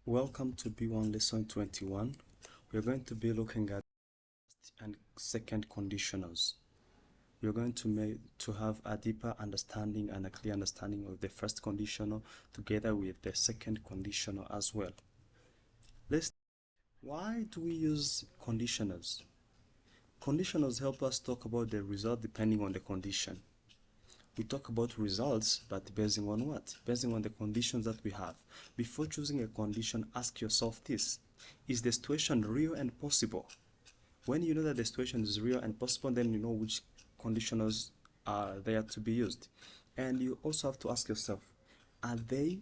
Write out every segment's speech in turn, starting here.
Welcome to B1 lesson 21. We're going to be looking at first and second conditionals. We're going to have a deeper understanding and a clear understanding of the first conditional together with the second conditional as well. Why do we use conditionals? Conditionals help us talk about the result depending on the condition. We talk about results, but basing on what? Basing on the conditions that we have. Before choosing a condition, ask yourself this: is the situation real and possible? When you know that the situation is real and possible, then you know which conditionals are there to be used. And you also have to ask yourself, are they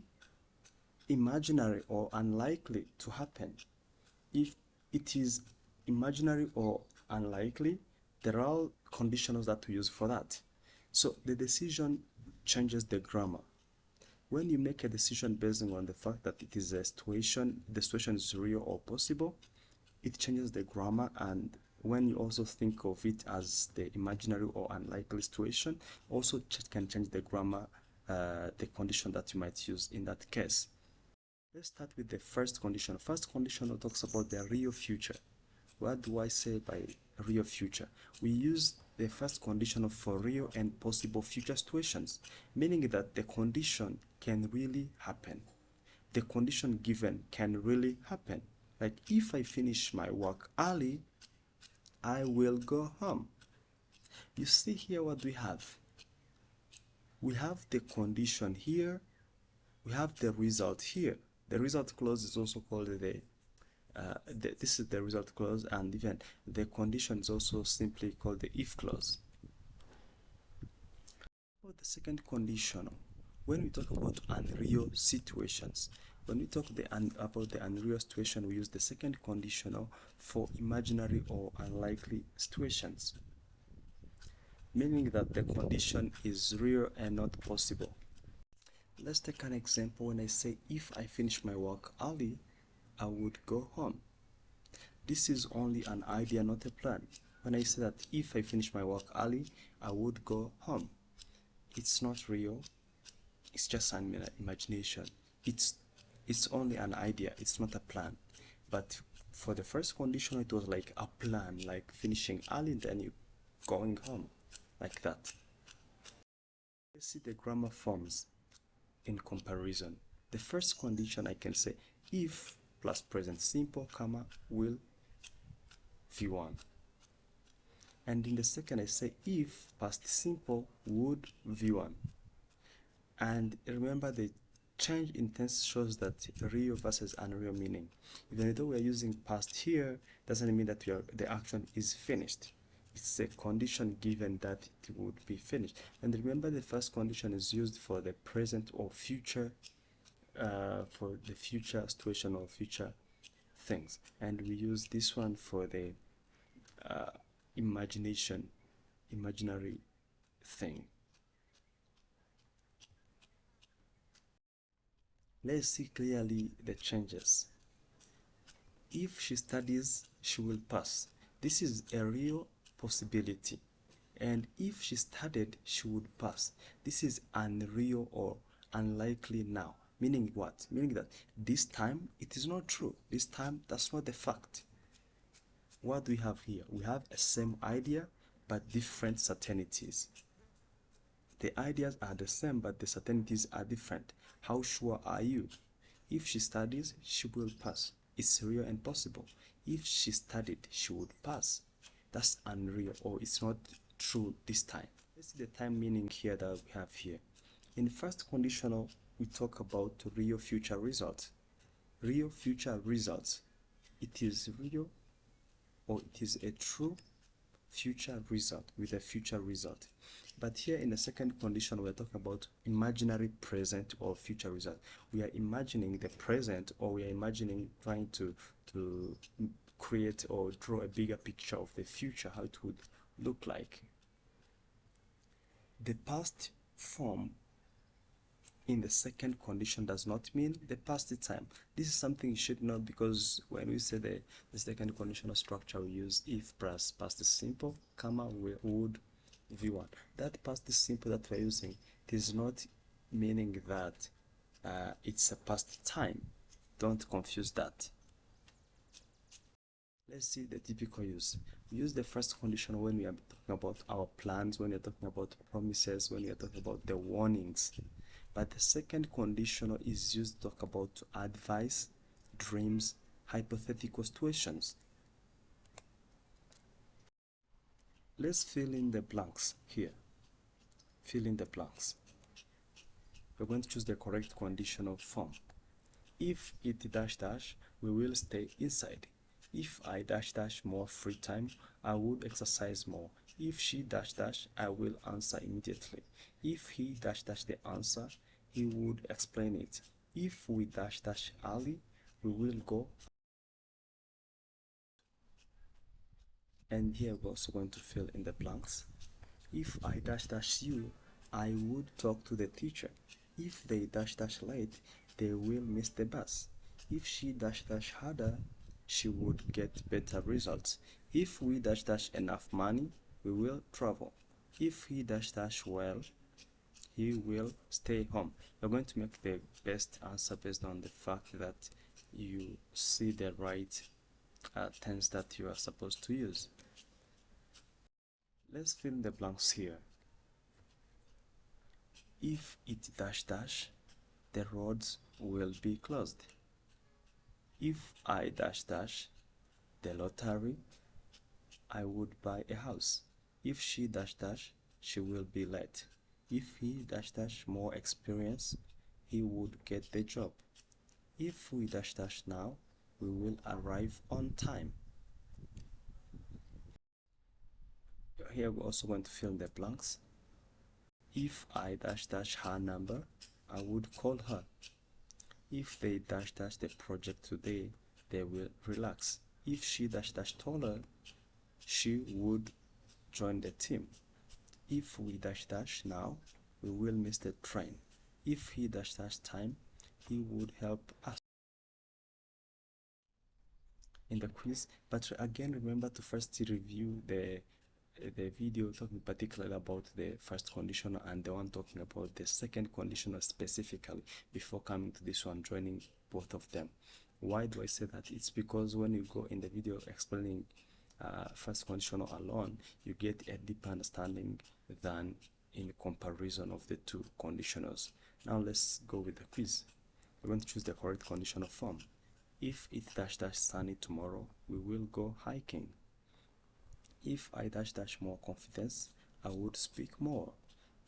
imaginary or unlikely to happen? If it is imaginary or unlikely, there are conditionals that we use for that. So the decision changes the grammar. When you make a decision based on the fact that it is a situation, the situation is real or possible, it changes the grammar. And when you also think of it as the imaginary or unlikely situation, also can change the grammar, the condition that you might use in that case. Let's start with the first condition. First condition talks about the real future. What do I say by real future? We use the first conditional for real and possible future situations, meaning that the condition can really happen. The condition given can really happen. Like, if I finish my work early, I will go home. You see here what we have? We have the condition here. We have the result here. The result clause is also called this is the result clause, and even the condition is also simply called the if clause. About the second conditional, when we talk about unreal situations, when we talk about the unreal situation, we use the second conditional for imaginary or unlikely situations, meaning that the condition is real and not possible. Let's take an example. When I say, if I finish my work early, I would go home. This is only an idea, not a plan. When I say that if I finish my work early, I would go home, it's not real. It's just an imagination. It's only an idea. It's not a plan. But for the first condition, it was like a plan, like finishing early and then you going home, like that. Let's see the grammar forms in comparison. The first condition, I can say if plus present simple, comma, will, V1. And in the second, I say if past simple, would, V1. And remember, the change in tense shows that real versus unreal meaning. Even though we are using past here, doesn't mean that the action is finished. It's a condition given that it would be finished. And remember, the first condition is used for the present or future, for the future situation or future things, and we use this one for the imaginary thing. Let's see clearly the changes. If she studies, she will pass. This is a real possibility. And if she studied, she would pass. This is unreal or unlikely now. Meaning what? Meaning that this time it is not true. This time that's not the fact. What do we have here? We have a same idea but different certainties. The ideas are the same but the certainties are different. How sure are you? If she studies, she will pass. It's real and possible. If she studied, she would pass. That's unreal, or it's not true this time. Let's see the time meaning here that we have here. In the first conditional, we talk about real future results. Real future results. It is real, or it is a true future result with a future result. But here in the second condition, we're talking about imaginary present or future result. We are imagining the present, or we are imagining trying to create or draw a bigger picture of the future, how it would look like. The past form in the second condition does not mean the past time. This is something you should know, because when we say the second conditional structure, we use if plus past simple, comma, would, V1. That past simple that we're using, it is not meaning that it's a past time. Don't confuse that. Let's see the typical use. We use the first conditional when we are talking about our plans, when we are talking about promises, when we are talking about the warnings. But the second conditional is used to talk about advice, dreams, hypothetical situations. Let's fill in the blanks here. Fill in the blanks. We're going to choose the correct conditional form. If it dash dash, we will stay inside. If I dash dash more free time, I would exercise more. If she dash dash, I will answer immediately. If he dash dash the answer, he would explain it. If we dash dash early, we will go. And here we're also going to fill in the blanks. If I dash dash you, I would talk to the teacher. If they dash dash late, they will miss the bus. If she dash dash harder, she would get better results. If we dash dash enough money, we will travel. If he dash dash well, he will stay home. You're going to make the best answer based on the fact that you see the right tense that you are supposed to use. Let's fill in the blanks here. If it dash dash, the roads will be closed. If I dash dash the lottery, I would buy a house. If she dash dash, she will be late. If he dash dash more experience, he would get the job. If we dash dash now, we will arrive on time. Here we're also going to fill in the blanks. If I dash dash her number, I would call her. If they dash dash the project today, they will relax. If she dash dash taller, she would join the team. If we dash dash now, we will miss the train. If he dash dash time, he would help us in the quiz. But again, remember to first review the video talking particularly about the first conditional and the one talking about the second conditional specifically before coming to this one, joining both of them. Why do I say that? It's because when you go in the video explaining first conditional alone, you get a deeper understanding than in comparison of the two conditionals. Now let's go with the quiz. We're going to choose the correct conditional form. If it dash dash sunny tomorrow, we will go hiking. If I dash dash more confidence, I would speak more.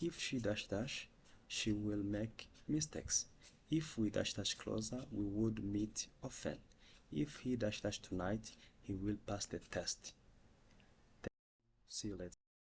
If she dash dash, she will make mistakes. If we dash dash closer, we would meet often. If he dash dash tonight, he will pass the test. See you later.